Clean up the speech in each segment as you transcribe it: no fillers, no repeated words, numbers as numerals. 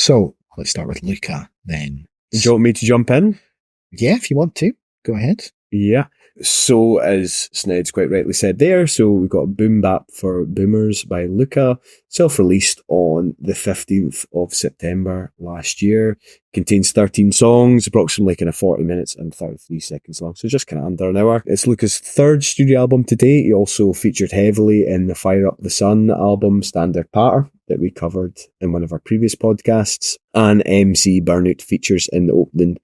So let's start with Lewca then. Do you want me to jump in? Yeah, if you want to. Go ahead. Yeah. So, as Sned's quite rightly said there, so we've got Boombap For Boomers by Lewca, self-released on the 15th of September last year. Contains 13 songs, approximately kind of 40 minutes and 33 seconds long, so just kind of under an hour. It's Lewca's third studio album to date. He also featured heavily in the Fire Up the Sun album, Standard Patter, that we covered in one of our previous podcasts, and MC Burnout features in the opening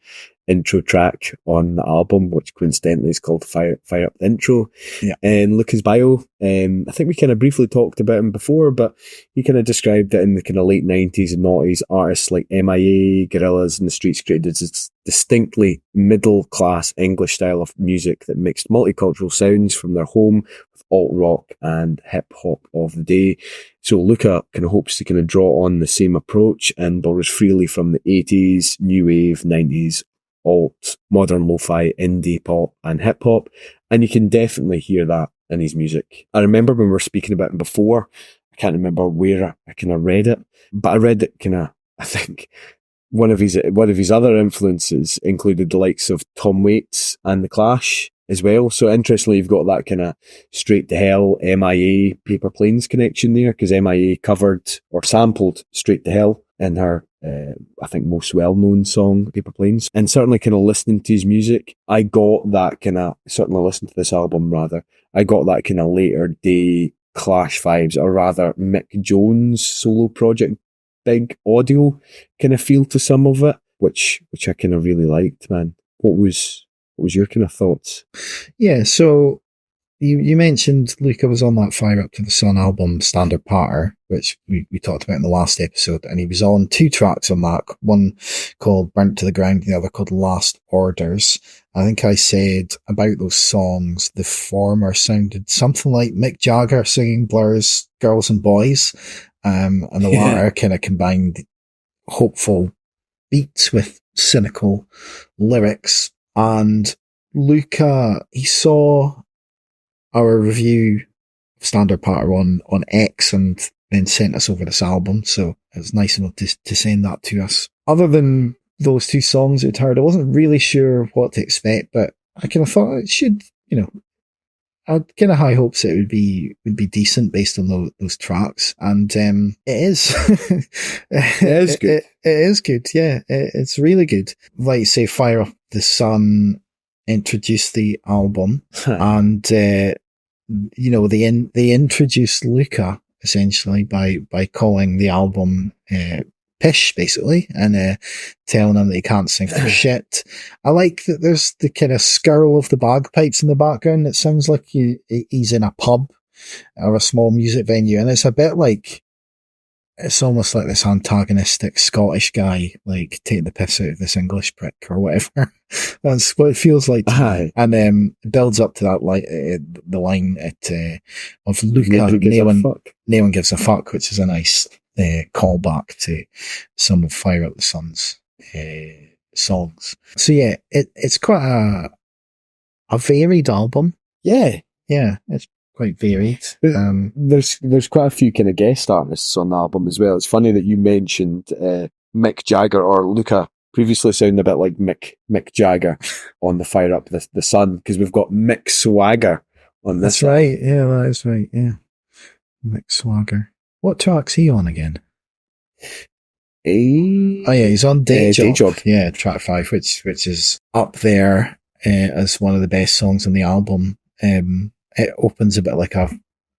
intro track on the album, which coincidentally is called Fire Up the Intro. Yeah. And Lewca's bio, I think we kind of briefly talked about him before, but he kind of described it in the kind of late 90s and 90s. Artists like MIA, Gorillaz and the Streets created this distinctly middle-class English style of music that mixed multicultural sounds from their home with alt-rock and hip-hop of the day. So Lewca kind of hopes to kind of draw on the same approach and borrows freely from the 80s, new wave, 90s, alt, modern lo-fi, indie pop and hip hop, and you can definitely hear that in his music. I remember when we were speaking about him before, I can't remember where I kind of read it, but I read it kind of, I think one of his other influences included the likes of Tom Waits and The Clash as well. So interestingly, you've got that kind of Straight to Hell, MIA, Paper Planes connection there, because MIA covered or sampled Straight to Hell in her I think most well-known song, Paper Planes. And certainly kind of listening to his music, I got that kind of, certainly listening to this album rather, I got that kind of later day Clash vibes, or rather Mick Jones solo project, big audio kind of feel to some of it, which I kind of really liked, man. What was your kind of thoughts? Yeah, so you mentioned Lewca was on that Fire Up to the Sun album, Standard Patter, which we talked about in the last episode, and he was on 2 tracks on that, one called Burnt to the Ground, and the other called Last Orders. I think I said about those songs, the former sounded something like Mick Jagger singing Blur's Girls and Boys, and the latter kind of combined hopeful beats with cynical lyrics. And Lewca, he saw our review of Standard Patter on X and then sent us over this album, so it was nice enough to send that to us. Other than those 2 songs we'd heard, I wasn't really sure what to expect, but I kind of thought it should, I had kind of high hopes it would be decent based on those tracks, and it is. It is good. It is good, yeah. It's really good. Like you say, Fire Up the Sun introduced the album, and they introduced Lewca essentially by calling the album pish, basically, and telling him that he can't sing for shit. I like that there's the kind of skirl of the bagpipes in the background. It sounds like he's in a pub or a small music venue, and it's a bit like, it's almost like this antagonistic Scottish guy, like, taking the piss out of this English prick or whatever. That's what it feels like to me. And it builds up to that, like, the line of Lewca, no one gives a fuck, which is a nice callback to some of Fire Up the Sun's songs. So yeah, it's quite a varied album. Yeah, it's quite varied. There's quite a few kind of guest artists on the album as well. It's funny that you mentioned Mick Jagger, or Lewca previously sounding a bit like Mick Jagger on the Fire Up the Sun, because we've got Mick Swagger on this. That's right, yeah, that is right, yeah. Mick Swagger. What track's he on again? Oh yeah, he's on Day Job. Yeah, track 5, which is up there as one of the best songs on the album. It opens a bit like a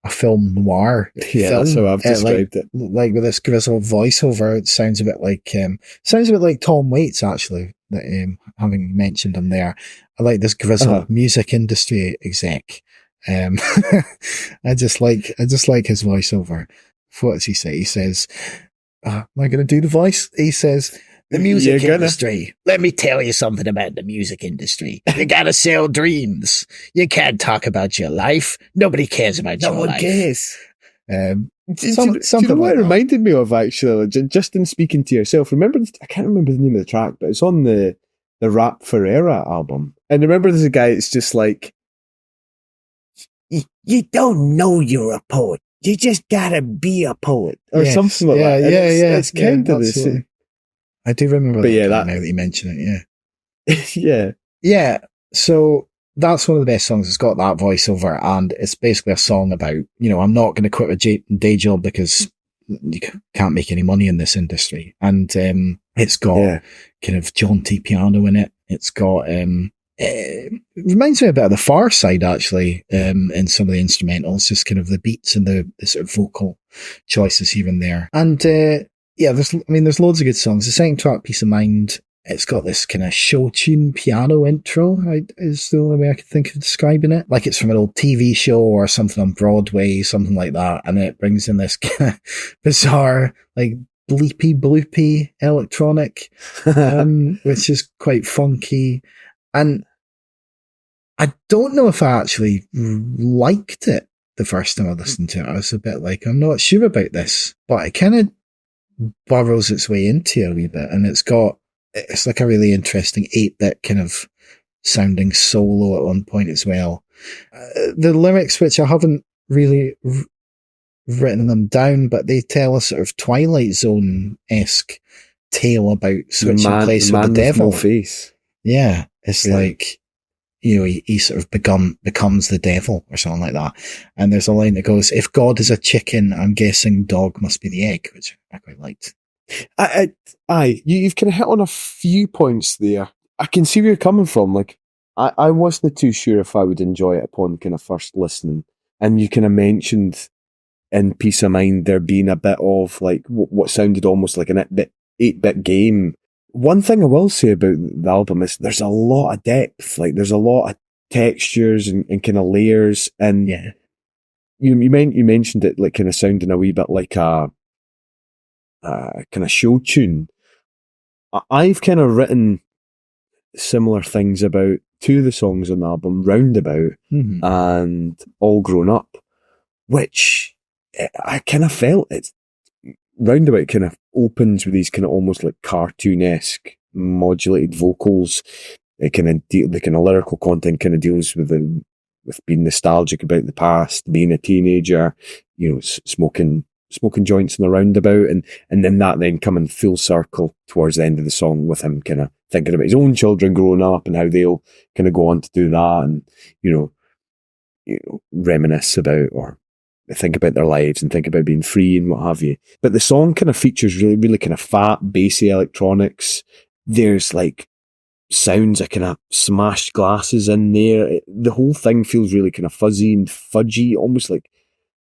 film noir. Yeah, film. That's how I've described it. Like with this grizzled voiceover, it sounds a bit like Tom Waits, actually. That having mentioned him there, I like this grizzled music industry exec. I just like his voiceover. What does he say? He says, "Am I going to do the voice?" He says, "The music industry. Let me tell you something about the music industry. You gotta sell dreams. You can't talk about your life. Nobody cares about your life. No one cares." Something what it reminded me of, actually, just in speaking to yourself. Remember, I can't remember the name of the track, but it's on the Rap Ferreira album. And remember, there's a guy. It's just like, you don't know you're a poet. You just gotta be a poet, or something like that. Yeah. It's kind of the same. I do remember But that yeah, now that you mention it, yeah. Yeah, so that's one of the best songs. It's got that voiceover, and it's basically a song about, I'm not going to quit a day job because you can't make any money in this industry. And it's got kind of jaunty piano in it. It's got, it reminds me a bit of the Far Side, actually, in some of the instrumentals, just kind of the beats and the sort of vocal choices here and there. And there's loads of good songs. The second track, Peace of Mind, it's got this kind of show tune piano intro, is the only way I could think of describing it. Like it's from an old TV show or something on Broadway, something like that. And it brings in this kind of bizarre, like bleepy bloopy electronic, which is quite funky. And I don't know if I actually liked it the first time I listened to it. I was a bit like, I'm not sure about this, but it kind of burrows its way into it a wee bit. And it's like a really interesting 8-bit kind of sounding solo at one point as well. The lyrics, which I haven't really written them down, but they tell a sort of Twilight Zone-esque tale about switching place with the devil. No face. Yeah, it's like, he sort of becomes the devil or something like that. And there's a line that goes, if God is a chicken, I'm guessing dog must be the egg, which I quite liked. You've kind of hit on a few points there. I can see where you're coming from. Like, I wasn't too sure if I would enjoy it upon kind of first listening. And you kind of mentioned in Peace of Mind there being a bit of like what sounded almost like an 8-bit game. One thing I will say about the album is there's a lot of depth. Like, there's a lot of textures and kind of layers. And you mentioned it like kind of sounding a wee bit like a kind of show tune. I've kind of written similar things about two of the songs on the album, Roundabout and All Grown Up, which I kind of felt it's Roundabout kind of opens with these kind of almost like cartoon-esque modulated vocals. The kind of lyrical content kind of deals with being nostalgic about the past, being a teenager, smoking joints in the roundabout, and then that then coming full circle towards the end of the song with him kind of thinking about his own children growing up and how they'll kind of go on to do that and, reminisce about or think about their lives and think about being free and what have you. But the song kind of features really, really kind of fat, bassy electronics. There's like sounds of kind of smashed glasses in there. The whole thing feels really kind of fuzzy and fudgy, almost like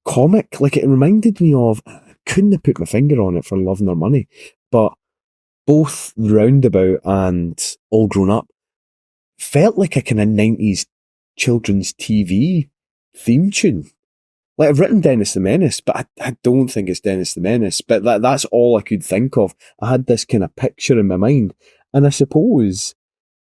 comic. Like, it reminded me of, I couldn't have put my finger on it for love nor money, but both Roundabout and All Grown Up felt like a kind of 90s children's TV theme tune. Like, I've written Dennis the Menace, but I don't think it's Dennis the Menace. But that's all I could think of. I had this kind of picture in my mind. And I suppose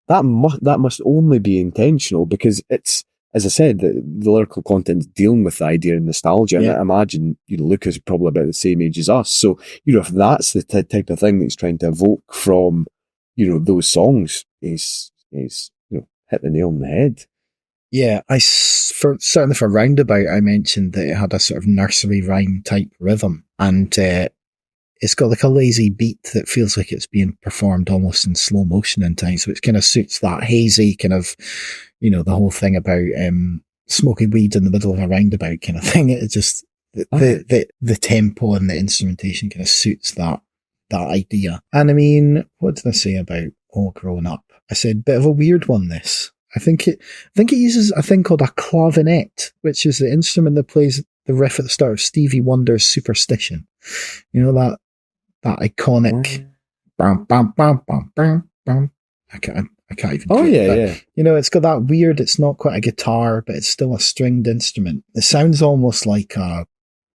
that must only be intentional because it's, as I said, the lyrical content's dealing with the idea of nostalgia. And I imagine, Lewca's probably about the same age as us. So, if that's the type of thing that he's trying to evoke from, those songs, he's hit the nail on the head. Yeah, certainly for Roundabout, I mentioned that it had a sort of nursery rhyme type rhythm, and it's got like a lazy beat that feels like it's being performed almost in slow motion in times, which kind of suits that hazy kind of, the whole thing about smoking weed in the middle of a roundabout kind of thing. It just the tempo and the instrumentation kind of suits that idea. And I mean, what did I say about All Grown Up? I said bit of a weird one. This. I think it uses a thing called a clavinet, which is the instrument that plays the riff at the start of Stevie Wonder's Superstition. That iconic bam bam bam bam bam bam. I can't even do it. But, it's got that weird, it's not quite a guitar, but it's still a stringed instrument. It sounds almost like a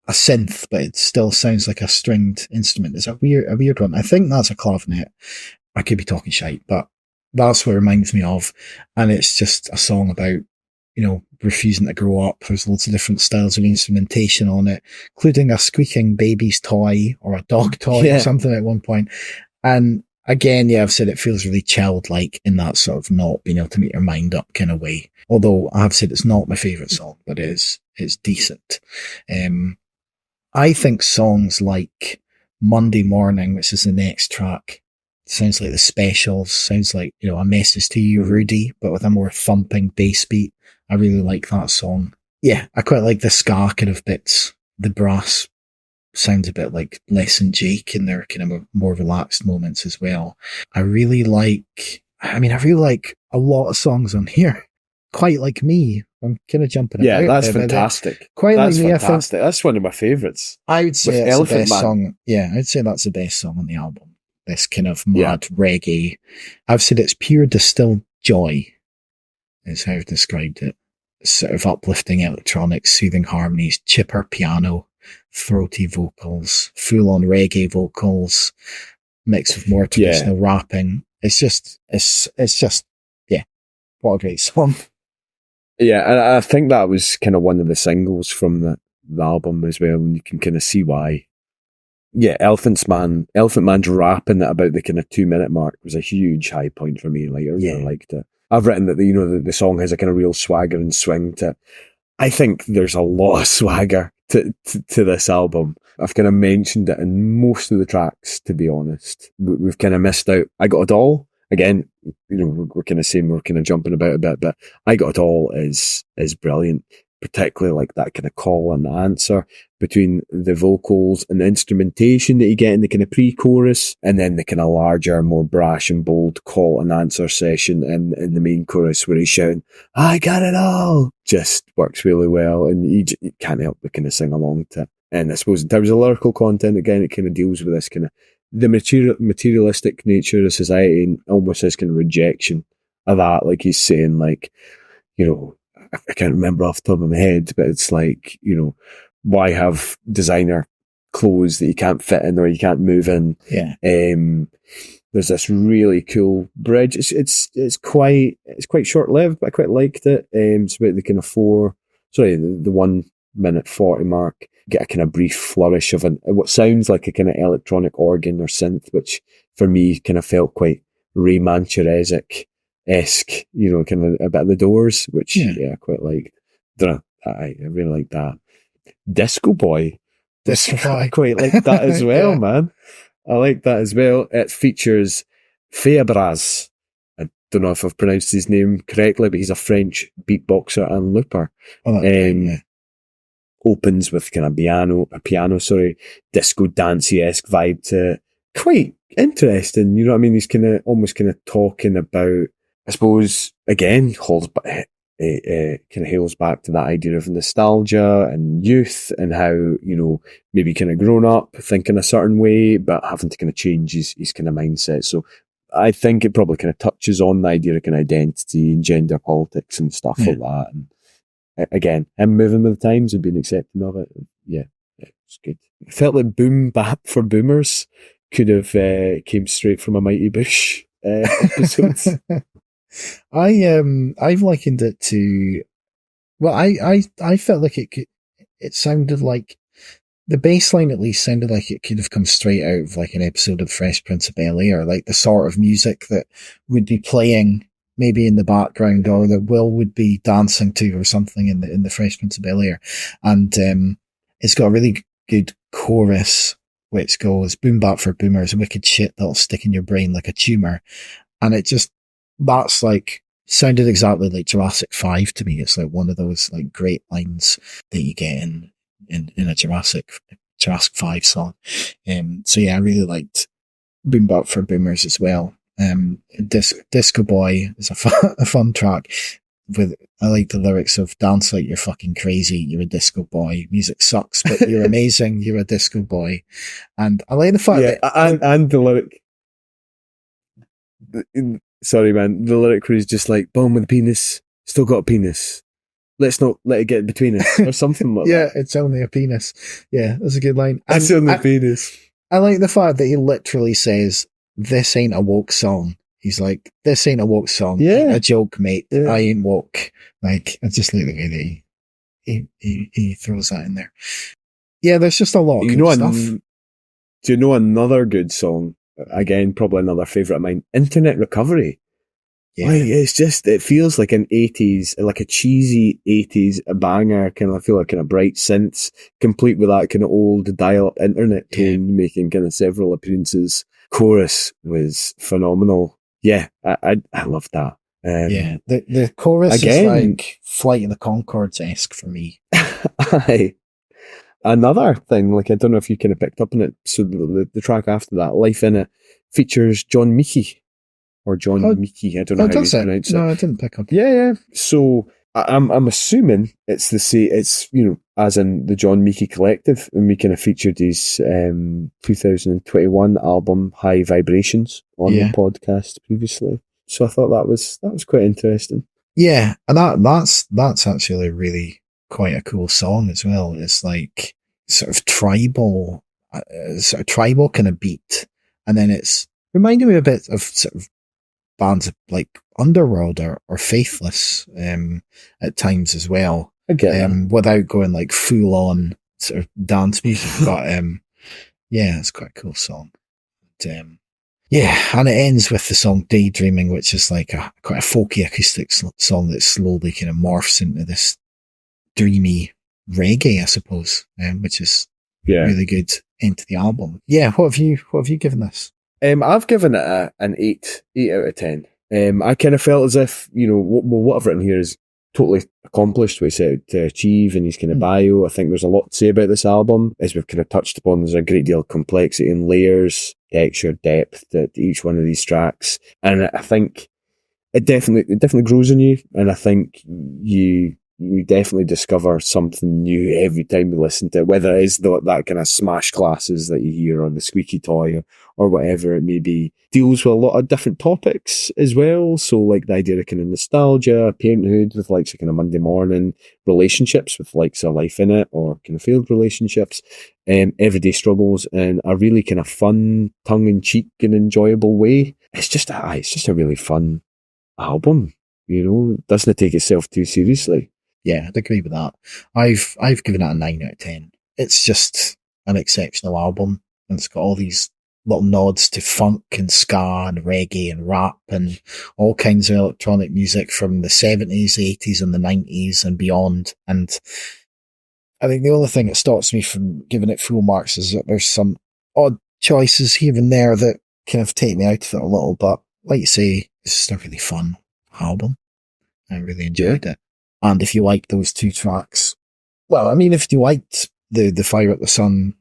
synth, but it still sounds like a stringed instrument. It's a weird one. I think that's a clavinet. I could be talking shite, but that's what it reminds me of. And it's just a song about, refusing to grow up. There's loads of different styles of instrumentation on it, including a squeaking baby's toy or a dog toy or something at one point. And again, I've said it feels really childlike in that sort of not being able to make your mind up kind of way. Although I have said it's not my favourite song, but it's decent. I think songs like Monday Morning, which is the next track, Sounds like the Specials. Sounds like, A Message to You, Rudy, but with a more thumping bass beat. I really like that song. Yeah, I quite like the ska kind of bits. The brass sounds a bit like Les and Jake in their kind of more relaxed moments as well. I really like a lot of songs on here. Quite Like Me. I'm kind of jumping about. Yeah, that's there, fantastic. Quite That's Like Me, fantastic. That's one of my favourites. I would say With it's the Elephant best Man. song. Yeah, I'd say that's the best song on the album. This kind of mad reggae. I've said it's pure distilled joy, is how I've described it. Sort of uplifting electronics, soothing harmonies, chipper piano, throaty vocals, full-on reggae vocals, mixed with more traditional rapping. It's just, yeah, what a great song. Yeah, and I think that was kind of one of the singles from the album as well, and you can kind of see why. Yeah, Elephant Man's rapping at about the kind of 2-minute mark was a huge high point for me. Like, I really liked it. I've written that the song has a kind of real swagger and swing to it. I think there's a lot of swagger to this album. I've kind of mentioned it in most of the tracks, to be honest. We've kind of missed out. I Got It All. Again, we're kind of saying we're kind of jumping about a bit, but I Got It All is brilliant, particularly like that kind of call and answer between the vocals and the instrumentation that you get in the kind of pre-chorus, and then the kind of larger, more brash and bold call and answer session in the main chorus where he's shouting, "I got it all!" Just works really well, and you can't help but kind of sing along to it. And I suppose in terms of lyrical content, again, it kind of deals with this kind of the materialistic nature of society and almost this kind of rejection of that. Like he's saying, like, I can't remember off the top of my head, but it's like, why have designer clothes that you can't fit in or you can't move in? Yeah. There's this really cool bridge. It's quite short lived, but I quite liked it. It's about the kind of the 1 minute 40 mark. Get a kind of brief flourish of what sounds like a kind of electronic organ or synth, which for me kind of felt quite Ray Mancherezic-esque, kind of a bit of the Doors, which I quite liked. I really like that. Disco Boy. I quite like that as well, man. I like that as well. It features Feabraz. I don't know if I've pronounced his name correctly, but he's a French beatboxer and looper. Opens with kind of a piano, disco dancey-esque vibe to it. Quite interesting, you know what I mean? He's kind of almost kind of talking about, I suppose, again, kind of hails back to that idea of nostalgia and youth and how, maybe kind of grown up thinking a certain way, but having to kind of change his kind of mindset. So I think it probably kind of touches on the idea of kind of identity and gender politics and stuff like that. And again, him moving with the times and being accepting of it. Yeah, it's good. I felt like Boombap For Boomers could have came straight from a Mighty Bush episode. I've likened it to, well, I felt like it sounded like, the bass line at least sounded like it could have come straight out of like an episode of Fresh Prince of Bel-Air, like the sort of music that would be playing maybe in the background or that Will would be dancing to or something in the Fresh Prince of Bel-Air. And it's got a really good chorus which goes, "Boombap for boomers, wicked shit that'll stick in your brain like a tumour." And that's like, sounded exactly like Jurassic 5 to me. It's like one of those like great lines that you get in a Jurassic 5 song. So yeah, I really liked Boombap For Boomers as well. Disco Boy is a fun track. I like the lyrics of "Dance like you're fucking crazy, you're a disco boy. Music sucks, but you're amazing, you're a disco boy." And I like the fact that and the lyric. Sorry, man. The lyric where he's just like, "Born with a penis, still got a penis. Let's not let it get between us," or something like that. Yeah, it's only a penis. Yeah, that's a good line. It's only a penis. I like the fact that he literally says, "This ain't a woke song." He's like, "This ain't a woke song." Yeah. A joke, mate. Yeah. I ain't woke. Like, I just like the way that he throws that in there. Yeah, there's just a lot of good stuff. Do you know another good song? Again, probably another favourite of mine. Internet Recovery. Yeah. Like, it feels like an 80s, like a cheesy 80s banger, kind of, I feel like kind of bright synths, complete with that kind of old dial-up internet tone, making kind of several appearances. chorus was phenomenal. Yeah, I loved that. Yeah, the chorus again, is like Flight of the Conchords-esque for me. Aye. Another thing, like, I don't know if you kind of picked up on it. So the track after that, Life in It, features John Meekie. Or John Meekie, I don't know how you pronounce it. No, I didn't pick up. Yeah. So I'm assuming it's as in the John Meekie Collective, and we kind of featured his 2021 album High Vibrations on the podcast previously. So I thought that was quite interesting. Yeah, and that's actually really quite a cool song as well. It's like sort of tribal kind of beat, and then it's reminding me a bit of sort of bands like Underworld or Faithless at times as well. Without going like full on sort of dance music. But it's quite a cool song. And it ends with the song Daydreaming, which is like quite a folky acoustic song that slowly kind of morphs into this dreamy reggae, I suppose, which is really good into the album. Yeah, what have you given this? I've given it an 8 out of 10. I kind of felt as if, what I've written here is totally accomplished what he set out to achieve in his kind of bio. I think there's a lot to say about this album. As we've kind of touched upon, there's a great deal of complexity and layers, texture, depth to each one of these tracks. And I think it definitely grows on you. And I think you definitely discover something new every time you listen to it, whether it is that kind of smash glasses that you hear on the squeaky toy or whatever it may be. Deals with a lot of different topics as well. So like the idea of kind of nostalgia, parenthood with like kind of Monday morning, relationships with like a life in it or kind of failed relationships, everyday struggles in a really kind of fun, tongue-in-cheek and enjoyable way. It's just a really fun album, doesn't take itself too seriously. Yeah, I'd agree with that. I've given it a 9 out of 10. It's just an exceptional album, and it's got all these little nods to funk and ska and reggae and rap and all kinds of electronic music from the 70s, 80s and the 90s and beyond. And I think the only thing that stops me from giving it full marks is that there's some odd choices here and there that kind of take me out of it a little, but like you say, it's just a really fun album. I really enjoyed it. And if you like those two tracks, well, I mean, if you liked the Fire at the Sun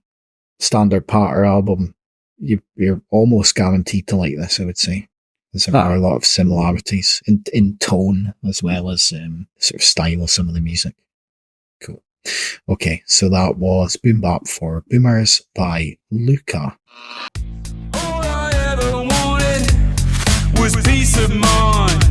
standard Parter album, you're almost guaranteed to like this, I would say. There are a lot of similarities in tone as well as sort of style of some of the music. Cool. Okay, so that was Boombap For Boomers by Lewca. All I ever wanted was peace of mind.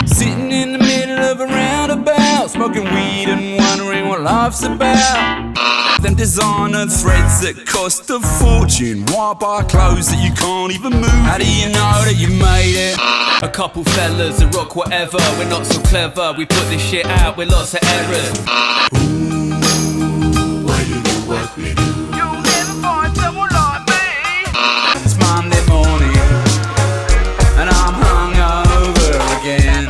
Sitting in the middle of a roundabout, smoking weed and wondering what life's about. Them designer threads that cost a fortune. Why buy clothes that you can't even move? How do you know that you made it? A couple fellas that rock whatever. We're not so clever. We put this shit out with lots of errors. Ooh, why do you work with you? You'll never find someone like me. It's Monday morning and I'm hungover again.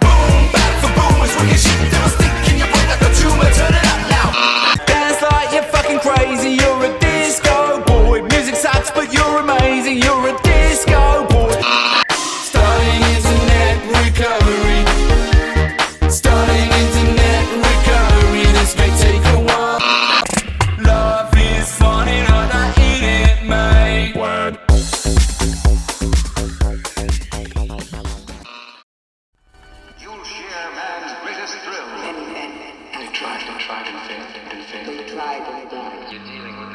Boombap for boomers, when you shit down, stick in your brain like a tumor. Turn it up now. Dance like you're fucking crazy. You're a disco boy. Music sucks, but you're amazing. You're a disco boy. Starting internet recovery. Starting internet recovery. This may take a while. Love is funny, not that in it, mate. Word. You'll share man's greatest thrill. And tried and failed and failed. You're dealing with